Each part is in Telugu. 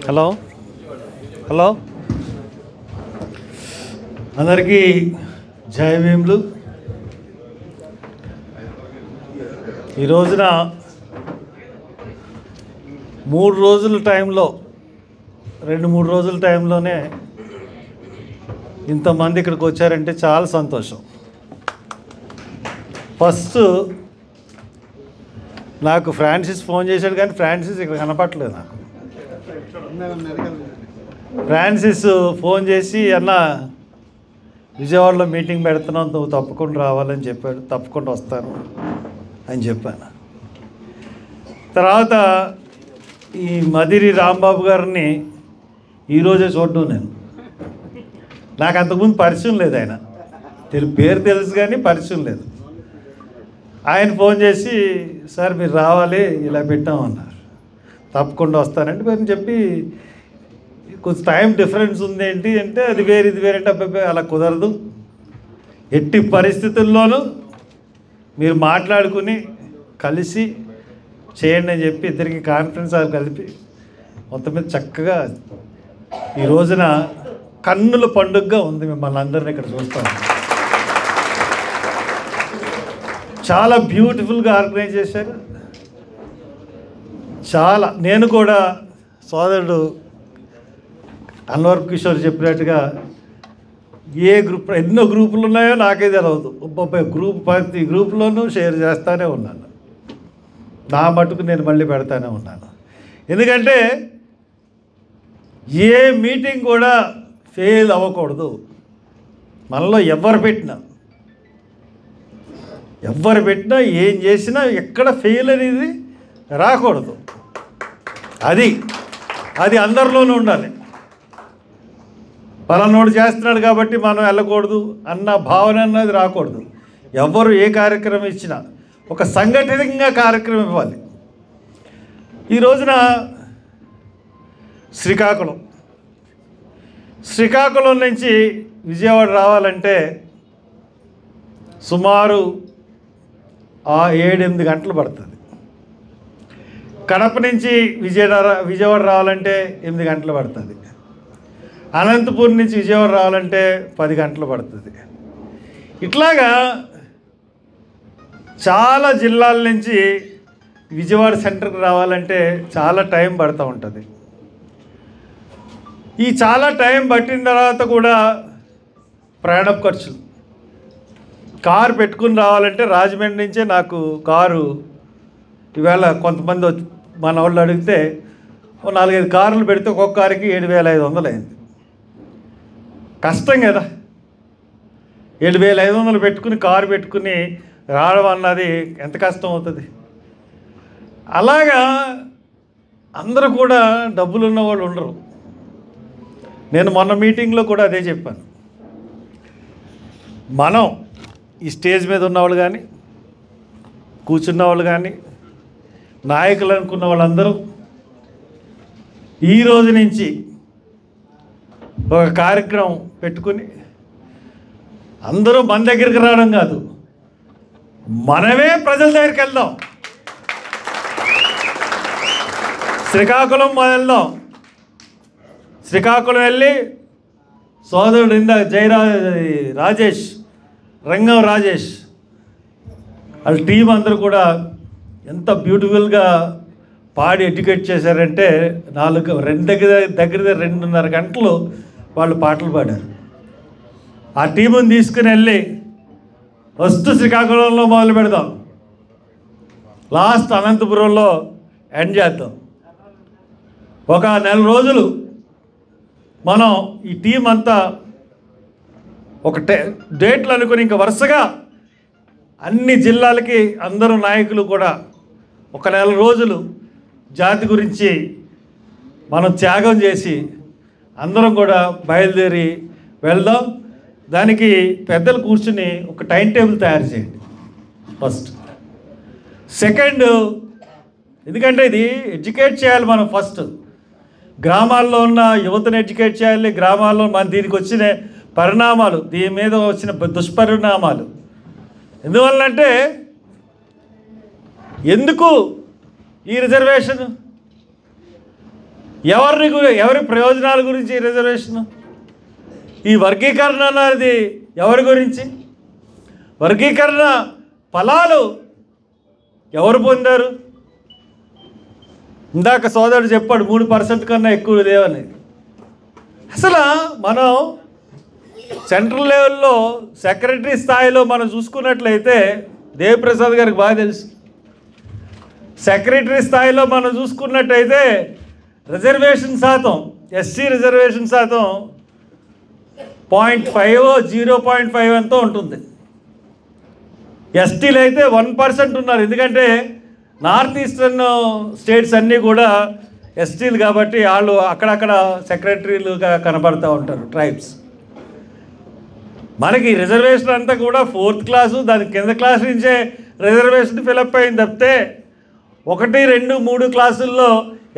హలో హలో అందరికీ జై భీములు. ఈ రోజున 3 రోజుల టైంలో 2-3 రోజుల టైంలోనే ఇంతమంది ఇక్కడికి వచ్చారంటే చాలా సంతోషం. ఫస్ట్ నాకు ఫ్రాన్సిస్ ఫోన్ చేశాడు, కానీ ఫ్రాన్సిస్ ఇక్కడ కనపట్లేదు నాకు. ఫ్రాన్సిస్ ఫోన్ చేసి, అన్న విజయవాడలో మీటింగ్ పెడుతున్నాం, నువ్వు తప్పకుండా రావాలని చెప్పాడు. తప్పకుండా వస్తాను అని చెప్పాను. తర్వాత ఈ మదిరి రాంబాబు గారిని ఈరోజే చూడడం. నాకు అంతకుముందు పరిచయం లేదు. ఆయన పేరు తెలుసు కానీ పరిచయం లేదు. ఆయన ఫోన్ చేసి, సార్ మీరు రావాలి, ఇలా పెట్టామన్నారు. తప్పకుండా వస్తానంటే మరి చెప్పి, కొంచెం టైం డిఫరెన్స్ ఉంది ఏంటి అంటే, అది వేరు ఇది వేరంటే, అబ్బాయి అలా కుదరదు, ఎట్టి పరిస్థితుల్లోనూ మీరు మాట్లాడుకుని కలిసి చేయండి అని చెప్పి ఇద్దరికి కాన్ఫరెన్స్ అది కలిపి మొత్తం మీద చక్కగా ఈ రోజున కన్నుల పండుగగా ఉంది. మిమ్మల్ని అందరినీ ఇక్కడ చూస్తాను. చాలా బ్యూటిఫుల్గా ఆర్గనైజ్ చేశారు. చాలా నేను కూడా సోదరుడు అన్వర్ కిషోర్ చెప్పినట్టుగా ఏ గ్రూప్ ఎన్నో గ్రూపులు ఉన్నాయో నాకే తెలియదు. ప్రతి గ్రూప్లోనూ షేర్ చేస్తూనే ఉన్నాను. నా మటుకు నేను మళ్ళీ పెడతానే ఉన్నాను. ఎందుకంటే ఏ మీటింగ్ కూడా ఫెయిల్ అవ్వకూడదు. మనలో ఎవరు పెట్టినా ఏం చేసినా ఎక్కడ ఫెయిల్ అనేది రాకూడదు. అది అందరిలోనూ ఉండాలి. పలానోడు చేస్తున్నాడు కాబట్టి మనం వెళ్ళకూడదు అన్న భావన అన్నది రాకూడదు. ఎవరు ఏ కార్యక్రమం ఇచ్చినా ఒక సంఘటితంగా కార్యక్రమం ఇవ్వాలి. ఈ రోజున శ్రీకాకుళం నుంచి విజయవాడ రావాలంటే సుమారు 7-8 గంటలు పడుతుంది. కడప నుంచి విజయవాడ రావాలంటే 8 గంటలు పడుతుంది. అనంతపూర్ నుంచి విజయవాడ రావాలంటే 10 గంటలు పడుతుంది. ఇట్లాగా చాలా జిల్లాల నుంచి విజయవాడ సెంటర్కి రావాలంటే చాలా టైం పడుతూ ఉంటుంది. ఈ చాలా టైం పట్టిన తర్వాత కూడా ప్రయాణపు ఖర్చులు, కారు పెట్టుకుని రావాలంటే రాజమండ్రి నుంచే నాకు కారు ఈవేళ కొంతమంది మన వాళ్ళు అడిగితే 4-5 కార్లు పెడితే ఒక్కొక్క కారుకి 7,500 అయింది. కష్టం కదా. 7,500 పెట్టుకుని కారు పెట్టుకుని రావడం అన్నది ఎంత కష్టం అవుతుంది. అలాగా అందరూ కూడా డబ్బులు ఉన్న వాళ్ళు ఉండరు. నేను మొన్న మీటింగ్లో కూడా అదే చెప్పాను. మనం ఈ స్టేజ్ మీద ఉన్నవాళ్ళు కానీ, కూర్చున్న వాళ్ళు కానీ, నాయకులు అనుకున్న వాళ్ళందరూ ఈ రోజు నుంచి ఒక కార్యక్రమం పెట్టుకుని అందరూ మన దగ్గరికి రావడం కాదు, మనమే ప్రజల దగ్గరికి వెళ్దాం. శ్రీకాకుళం వెళ్దాం. శ్రీకాకుళం వెళ్ళి సోదరుడు రంగం రాజేష్ వాళ్ళ టీం అందరూ కూడా ఎంత బ్యూటిఫుల్గా పాడి ఎడ్యుకేట్ చేశారంటే 2.5 గంటలు వాళ్ళు పాటలు పాడారు. ఆ టీముని తీసుకుని వెళ్ళి ఫస్ట్ శ్రీకాకుళంలో మొదలు పెడదాం, లాస్ట్ అనంతపురంలో ఎండ్ చేద్దాం. ఒక 4 రోజులు మనం ఈ టీం అంతా ఒక డేట్లు అనుకుని ఇంకా వరుసగా అన్ని జిల్లాలకి అందరూ నాయకులు కూడా ఒక 4 రోజులు జాతి గురించి మనం త్యాగం చేసి అందరం కూడా బయలుదేరి వెళ్దాం. దానికి పెద్దలు కూర్చుని ఒక టైం టేబుల్ తయారు చేయండి ఫస్ట్. సెకండ్, ఎందుకంటే ఇది ఎడ్యుకేట్ చేయాలి మనం. ఫస్ట్ గ్రామాల్లో ఉన్న యువతను ఎడ్యుకేట్ చేయాలి. గ్రామాల్లో మన దీనికి వచ్చిన పరిణామాలు, దీని మీద వచ్చిన దుష్పరిణామాలు ఎందువల్లంటే, ఎందుకు ఈ రిజర్వేషన్, ఎవరి ప్రయోజనాల గురించి ఈ రిజర్వేషన్? ఈ వర్గీకరణ అనేది ఎవరి గురించి? వర్గీకరణ ఫలాలు ఎవరు పొందారు? ఇందాక సోదరుడు చెప్పాడు 3% కన్నా ఎక్కువ లేవని. అసలు మనం సెంట్రల్ లెవెల్లో సెక్రటరీ స్థాయిలో మనం చూసుకున్నట్లయితే దేవిప్రసాద్ గారికి బాగా తెలుసు. సెక్రటరీ స్థాయిలో మనం చూసుకున్నట్టయితే రిజర్వేషన్ శాతం, ఎస్సీ రిజర్వేషన్ శాతం 0.5 ఎంతో ఉంటుంది. ఎస్టీలు అయితే 1% ఉన్నారు. ఎందుకంటే నార్త్ ఈస్టర్న్ స్టేట్స్ అన్నీ కూడా ఎస్టీలు కాబట్టి వాళ్ళు అక్కడక్కడ సెక్రటరీలుగా కనబడుతూ ఉంటారు ట్రైబ్స్. మనకి రిజర్వేషన్ అంతా కూడా 4th క్లాసు, దాని కింద క్లాస్ నుంచే రిజర్వేషన్ ఫిలప్ అయింది తప్పితే 1, 2, 3 క్లాసుల్లో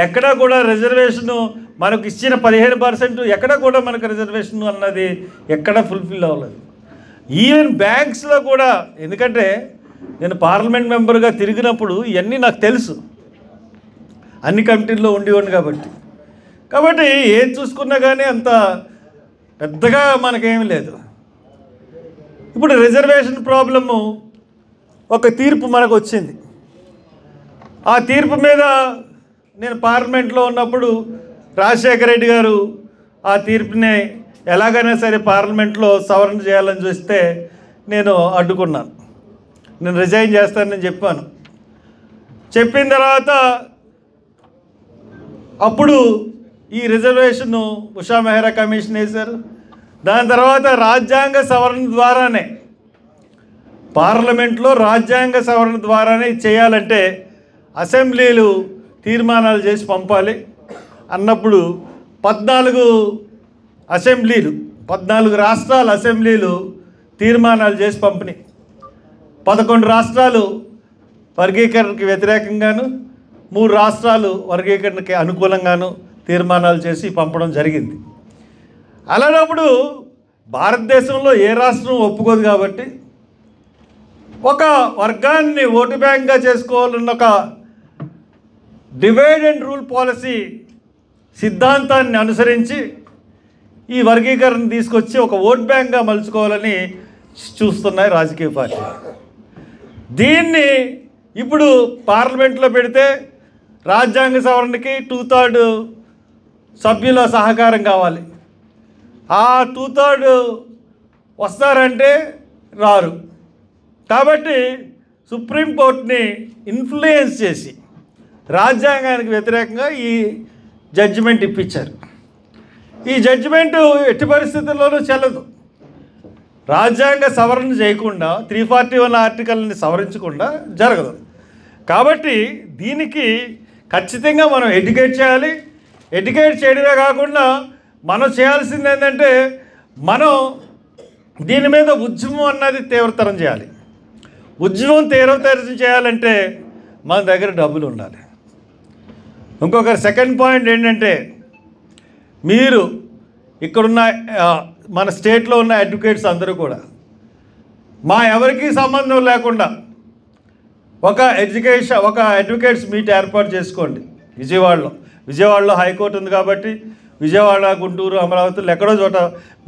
ఎక్కడా కూడా రిజర్వేషను మనకు ఇచ్చిన 15% ఎక్కడ కూడా మనకు రిజర్వేషన్ అన్నది ఎక్కడ ఫుల్ఫిల్ అవ్వలేదు. ఈవెన్ బ్యాంక్స్లో కూడా, ఎందుకంటే నేను పార్లమెంట్ మెంబర్గా తిరిగినప్పుడు ఇవన్నీ నాకు తెలుసు, అన్ని కమిటీల్లో ఉండేవాడిని కాబట్టి ఏం చూసుకున్నా కానీ అంత పెద్దగా మనకేమీ లేదు. ఇప్పుడు రిజర్వేషన్ ప్రాబ్లము ఒక తీర్పు మనకు వచ్చింది. ఆ తీర్పు మీద నేను పార్లమెంట్లో ఉన్నప్పుడు రాజశేఖర రెడ్డి గారు ఆ తీర్పుని ఎలాగైనా సరే పార్లమెంట్లో సవరణ చేయాలని చూస్తే నేను అడ్డుకున్నాను. నేను రిజైన్ చేస్తానని చెప్పాను. చెప్పిన తర్వాత అప్పుడు ఈ రిజర్వేషన్ను ఉషా మెహ్రా కమిషన్ వేశారు. దాని తర్వాత రాజ్యాంగ సవరణ ద్వారానే, పార్లమెంట్లో రాజ్యాంగ సవరణ ద్వారానే చేయాలంటే అసెంబ్లీలు తీర్మానాలు చేసి పంపాలి అన్నప్పుడు 14 రాష్ట్రాల అసెంబ్లీలు తీర్మానాలు చేసి పంపినాయి. 11 రాష్ట్రాలు వర్గీకరణకి వ్యతిరేకంగాను, 3 రాష్ట్రాలు వర్గీకరణకి అనుకూలంగాను తీర్మానాలు చేసి పంపడం జరిగింది. అలాంటప్పుడు భారతదేశంలో ఏ రాష్ట్రం ఒప్పుకోదు కాబట్టి ఒక వర్గాన్ని ఓటు బ్యాంక్గా చేసుకోవాలన్న ఒక డివైడ్ అండ్ రూల్ పాలసీ సిద్ధాంతాన్ని అనుసరించి ఈ వర్గీకరణ తీసుకొచ్చి ఒక ఓట్ బ్యాంక్గా మలుచుకోవాలని చూస్తున్నాయి రాజకీయ పార్టీ. దీన్ని ఇప్పుడు పార్లమెంట్లో పెడితే రాజ్యాంగ సవరణకి 2/3 సభ్యుల సహకారం కావాలి. ఆ 2/3 వస్తారంటే రారు. కాబట్టి సుప్రీంకోర్టుని ఇన్ఫ్లుయెన్స్ చేసి రాజ్యాంగానికి వ్యతిరేకంగా ఈ జడ్జిమెంట్ ఇప్పించారు. ఈ జడ్జిమెంటు ఎట్టి పరిస్థితుల్లోనూ చెల్లదు. రాజ్యాంగ సవరణ చేయకుండా 341 ఆర్టికల్ని సవరించకుండా జరగదు. కాబట్టి దీనికి ఖచ్చితంగా మనం ఎడ్యుకేట్ చేయాలి. ఎడ్యుకేట్ చేయడమే కాకుండా మనం చేయాల్సింది ఏంటంటే మనం దీని మీద ఉద్యమం అన్నది తీవ్రతరం చేయాలి. ఉద్యమం తీవ్రతరం చేయాలంటే మన దగ్గర డబ్బులు ఉండాలి. ఇంకొక సెకండ్ పాయింట్ ఏంటంటే, మీరు ఇక్కడున్న మన స్టేట్లో ఉన్న అడ్వకేట్స్ అందరూ కూడా ఎవరికి సంబంధం లేకుండా ఒక అడ్వకేట్స్ మీట్ ఏర్పాటు చేసుకోండి. విజయవాడలో హైకోర్టు ఉంది కాబట్టి విజయవాడ, గుంటూరు, అమరావతిలో ఎక్కడో చోట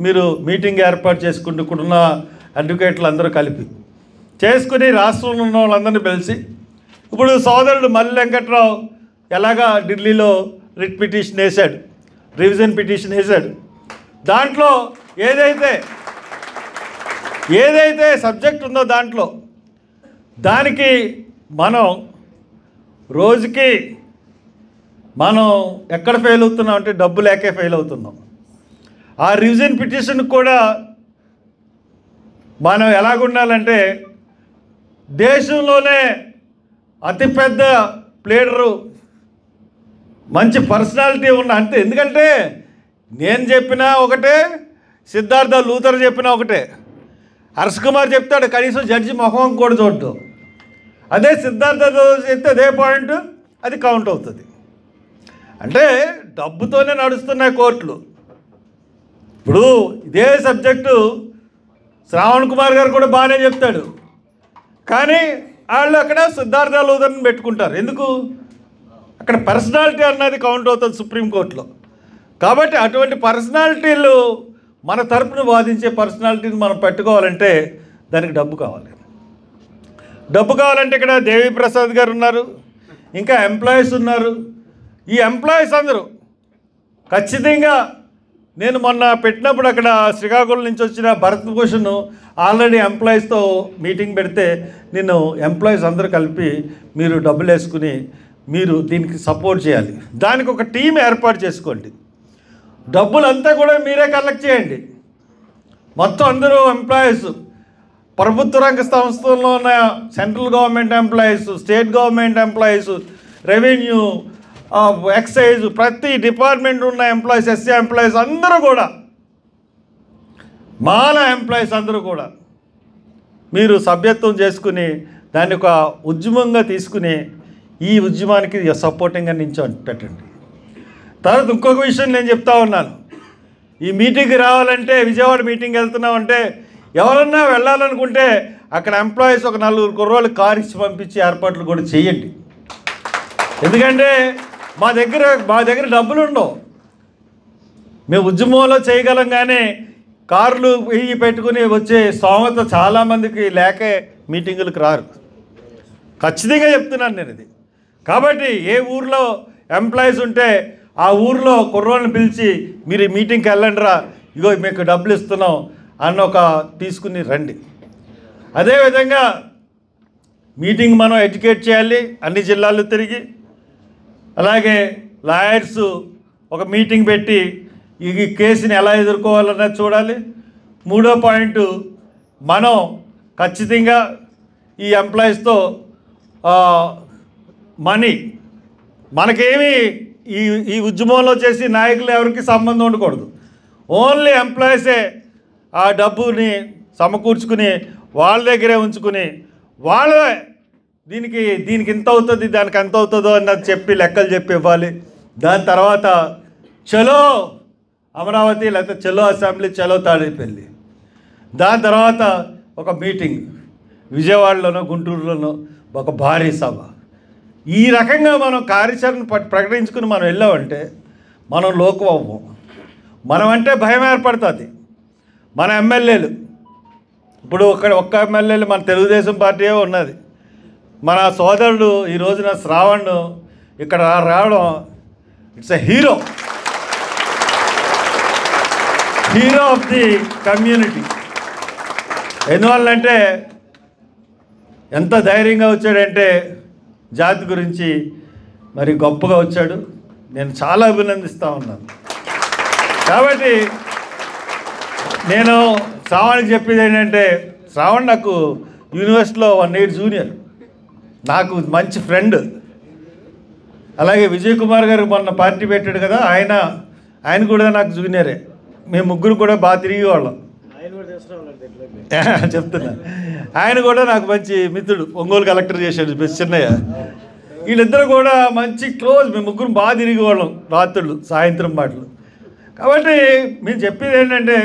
మీరు మీటింగ్ ఏర్పాటు చేసుకుంటూ ఇక్కడున్న అడ్వకేట్లు అందరూ కలిపి చేసుకుని రాష్ట్రంలో ఉన్న వాళ్ళందరినీ పిలిచి, ఇప్పుడు సోదరుడు మల్లి వెంకట్రావు ఎలాగా ఢిల్లీలో రిట్ పిటిషన్ వేశాడు, రివిజన్ పిటిషన్ వేశాడు. దాంట్లో ఏదైతే సబ్జెక్ట్ ఉందో దానికి మనం రోజుకి మనం ఎక్కడ ఫెయిల్ అవుతున్నాం అంటే డబ్బు లేకే ఫెయిల్ అవుతున్నాం. ఆ రివిజన్ పిటిషన్ కూడా మనం ఎలాగుండాలంటే దేశంలోనే అతిపెద్ద ప్లేడరు, మంచి పర్సనాలిటీ ఉన్న అంతే. ఎందుకంటే నేను చెప్పినా ఒకటే, సిద్ధార్థ లూథర్ చెప్పినా ఒకటే, హర్ష్ కుమార్ చెప్తాడు కనీసం జడ్జి మొహం కూడా చూడటం. అదే సిద్ధార్థ చెప్తే అదే పాయింట్ అది కౌంట్ అవుతుంది. అంటే డబ్బుతోనే నడుస్తున్నాయి కోర్టులు. ఇప్పుడు ఇదే సబ్జెక్టు శ్రావణ్ కుమార్ గారు కూడా బాగానే చెప్తాడు, కానీ వాళ్ళు అక్కడ సిద్ధార్థ లూథర్ని పెట్టుకుంటారు. ఎందుకు? అక్కడ పర్సనాలిటీ అన్నది కౌంట్ అవుతుంది సుప్రీంకోర్టులో. కాబట్టి అటువంటి పర్సనాలిటీలు మన తరపున వాదించే పర్సనాలిటీని మనం పెట్టుకోవాలంటే దానికి డబ్బు కావాలి. డబ్బు కావాలంటే ఇక్కడ దేవి ప్రసాద్ గారు ఉన్నారు, ఇంకా ఎంప్లాయీస్ ఉన్నారు. ఈ ఎంప్లాయీస్ అందరూ ఖచ్చితంగా నేను మొన్న పెట్టినప్పుడు అక్కడ శ్రీకాకుళం నుంచి వచ్చిన భరత్ భూషణ్ ఆల్రెడీ ఎంప్లాయీస్తో మీటింగ్ పెడితే నేను ఎంప్లాయీస్ అందరూ కలిపి మీరు డబ్బులు వేసుకుని మీరు దీనికి సపోర్ట్ చేయాలి, దానికి ఒక టీం ఏర్పాటు చేసుకోండి, డబ్బులంతా కూడా మీరే కలెక్ట్ చేయండి. మొత్తం అందరూ ఎంప్లాయీస్, ప్రభుత్వ రంగ సంస్థల్లో ఉన్న central government employees, state government employees, revenue, excise, ప్రతి డిపార్ట్మెంట్ ఉన్న ఎంప్లాయీస్, ఎస్సీ ఎంప్లాయీస్ అందరూ కూడా, మాల ఎంప్లాయీస్ అందరూ కూడా మీరు సభ్యత్వం చేసుకుని దాన్ని ఒక ఉద్యమంగా తీసుకుని ఈ ఉద్యమానికి సపోర్టింగ్గా పెట్టండి. తర్వాత ఇంకొక విషయం నేను చెప్తా ఉన్నాను, ఈ మీటింగ్కి రావాలంటే విజయవాడ మీటింగ్కి వెళ్తున్నామంటే ఎవరన్నా వెళ్ళాలనుకుంటే అక్కడ ఎంప్లాయీస్ ఒక 4 కుర్రోళ్ళు కారు ఇచ్చి పంపించి ఏర్పాట్లు కూడా చేయండి. ఎందుకంటే మా దగ్గర డబ్బులు ఉండవు, మేము ఉద్యమంలో చేయగలం, కానీ కార్లు వెయ్యి పెట్టుకుని వచ్చే స్తోమత చాలామందికి లేకే మీటింగులకు రారు. ఖచ్చితంగా చెప్తున్నాను నేను ఇది. కాబట్టి ఏ ఊర్లో ఎంప్లాయీస్ ఉంటే ఆ ఊర్లో కుర్రోళ్ళని పిలిచి మీరు ఈ మీటింగ్కి వెళ్ళండి రా, ఇగో మీకు డబ్బులు ఇస్తున్నాం అన్న ఒక తీసుకుని రండి. అదేవిధంగా మీటింగ్ మనం ఎడ్యుకేట్ చేయాలి అన్ని జిల్లాల్లో తిరిగి. అలాగే లాయర్స్ ఒక మీటింగ్ పెట్టి ఈ కేసుని ఎలా ఎదుర్కోవాలన్నది చూడాలి. 3వ పాయింట్, మనం ఖచ్చితంగా ఈ ఎంప్లాయీస్తో మనకేమి ఈ ఉద్యమంలో చేసి నాయకులు ఎవరికి సంబంధం ఉండకూడదు. ఓన్లీ ఎంప్లాయీసే ఆ డబ్బుని సమకూర్చుకుని వాళ్ళ దగ్గరే ఉంచుకుని వాళ్ళే దీనికి ఇంత అవుతుంది, దానికి ఎంత అవుతుందో అన్నది చెప్పి లెక్కలు చెప్పి ఇవ్వాలి. దాని తర్వాత చలో అమరావతి, లేకపోతే చలో అసెంబ్లీ, చలో తాడేపల్లి. దాని తర్వాత ఒక మీటింగ్ విజయవాడలోనో గుంటూరులోనో ఒక భారీ సభ. ఈ రకంగా మనం కార్యాచరణ ప్రకటించుకుని మనం వెళ్ళామంటే మనం లోకం అవ్వం. మనం అంటే భయం ఏర్పడుతుంది. మన ఎమ్మెల్యేలు ఇప్పుడు ఒక్క ఎమ్మెల్యేలు మన తెలుగుదేశం పార్టీయే ఉన్నది. మన సోదరుడు ఈ రోజున శ్రావణ్ ఇక్కడ రావడం, it's a hero of the community. ఎందువల్లంటే ఎంత ధైర్యంగా వచ్చాడంటే జాతి గురించి మరి గొప్పగా వచ్చాడు. నేను చాలా అభినందిస్తూ ఉన్నాను. కాబట్టి నేను శ్రావణ్కి చెప్పేది ఏంటంటే, శ్రావణ్ నాకు యూనివర్సిటీలో 1 year జూనియర్, నాకు మంచి ఫ్రెండ్. అలాగే విజయ్ కుమార్ గారు మొన్న పార్టీ పెట్టాడు కదా, ఆయన కూడా నాకు జూనియరే. మేము ముగ్గురు కూడా బాగా తిరిగి వాళ్ళం. చెప్తున్నా, ఆయన కూడా నాకు మంచి మిత్రుడు, ఒంగోలు కలెక్టర్ చేశాడు చిన్నయ్య. వీళ్ళిద్దరు కూడా మంచి క్లోజ్, మేము ముగ్గురు బాగా తిరిగి వాళ్ళం రాత్రులు సాయంత్రం మాటలు. కాబట్టి మేము చెప్పేది ఏంటంటే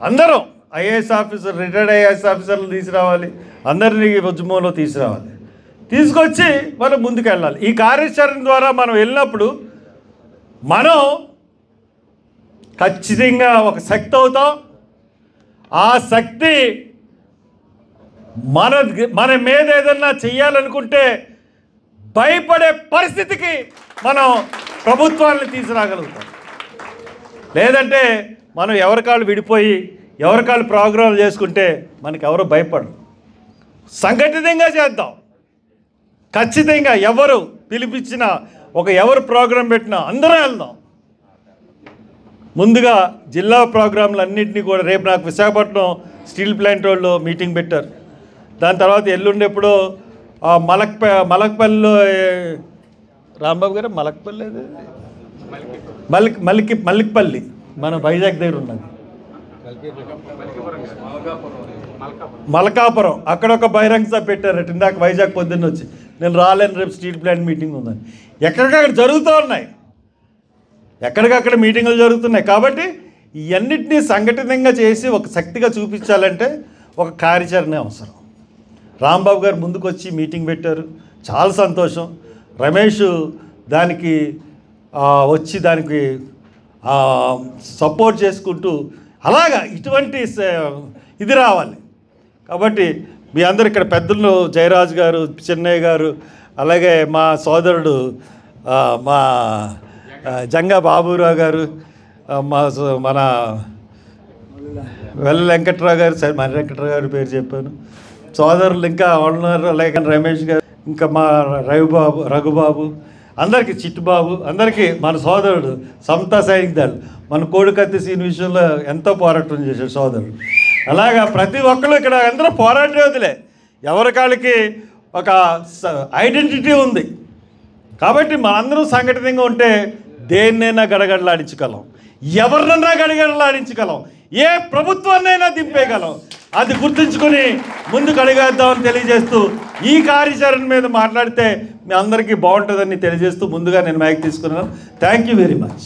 అందరం ఐఏఎస్ ఆఫీసర్, రిటైర్డ్ ఐఏఎస్ ఆఫీసర్లు తీసుకురావాలి, అందరినీ ఉద్యమంలో తీసుకురావాలి, తీసుకొచ్చి మనం ముందుకు వెళ్ళాలి. ఈ కార్యాచరణ ద్వారా మనం వెళ్ళినప్పుడు మనం ఖచ్చితంగా ఒక శక్తి అవుతాం. ఆ శక్తి మన మీద ఏదన్నా చెయ్యాలనుకుంటే భయపడే పరిస్థితికి మనం ప్రభుత్వాన్ని తీసుకురాగలుగుతాం. లేదంటే మనం ఎవరికాళ్ళు విడిపోయి ఎవరికాళ్ళు ప్రోగ్రాంలు చేసుకుంటే మనకి ఎవరు భయపడరు. సంఘటితంగా చేద్దాం. ఖచ్చితంగా ఎవరు పిలిపించినా, ఎవరు ప్రోగ్రాం పెట్టినా అందరం వెళ్దాం. ముందుగా జిల్లా ప్రోగ్రాంలు అన్నింటినీ కూడా, రేపు నాకు విశాఖపట్నం స్టీల్ ప్లాంట్ వాళ్ళు మీటింగ్ పెట్టారు. దాని తర్వాత ఎల్లుండి ఎప్పుడో మలక్పల్లిలో రాంబాబు గారు మల్లిక్పల్లి మన వైజాగ్ దగ్గర ఉన్నది, మలకాపురం, అక్కడ ఒక బహిరంగ సభ పెట్టారట. ఇందాక వైజాగ్ పొద్దున్న వచ్చి నేను రాలేను, రేపు స్టీల్ ప్లాంట్ మీటింగ్ ఉందని. ఎక్కడికక్కడ జరుగుతూ ఉన్నాయి, ఎక్కడికక్కడ మీటింగులు జరుగుతున్నాయి. కాబట్టి ఇవన్నిటినీ సంఘటితంగా చేసి ఒక శక్తిగా చూపించాలంటే ఒక కార్యాచరణ అవసరం. రాంబాబు గారు ముందుకు వచ్చి మీటింగ్ పెట్టారు, చాలా సంతోషం. రమేష్ దానికి వచ్చి దానికి సపోర్ట్ చేసుకుంటూ అలాగా ఇటువంటి ఇది రావాలి. కాబట్టి మీ అందరు ఇక్కడ పెద్దలు జయరాజు గారు, చెన్నయ్య గారు, అలాగే మా సోదరుడు మా జంగా బాబురావు గారు, మన వెల్ల వెంకట్రావు గారు, సరే మన వెంకట్రావు గారి పేరు చెప్పాను, సోదరులు ఇంకా ఉన్నారు, అలాగే రమేష్ గారు, ఇంకా మా రఘుబాబు, అందరికీ చిట్టుబాబు, అందరికీ మన సోదరుడు సమతా సైనిక్ దళ్ మన కోడికత్తి సీన్ విషయంలో ఎంతో పోరాటం చేశాడు సోదరుడు. అలాగా ప్రతి ఒక్కరు ఇక్కడ అందరూ పోరాటే వదిలే, ఎవరి కాళ్ళకి ఒక ఐడెంటిటీ ఉంది. కాబట్టి మనందరం సంఘటితంగా ఉంటే దేన్నైనా గడగడలాడించగలం, ఎవరినైనా గడగడలాడించగలం, ఏ ప్రభుత్వాన్నైనా దింపేయగలం. అది గుర్తుంచుకొని ముందుకు అడిగేద్దామని తెలియజేస్తూ ఈ కార్యాచరణ మీద మాట్లాడితే మీ అందరికీ బాగుంటుందని తెలియజేస్తూ ముందుగా నేను మైక్ తీసుకున్నాను. Thank you very much.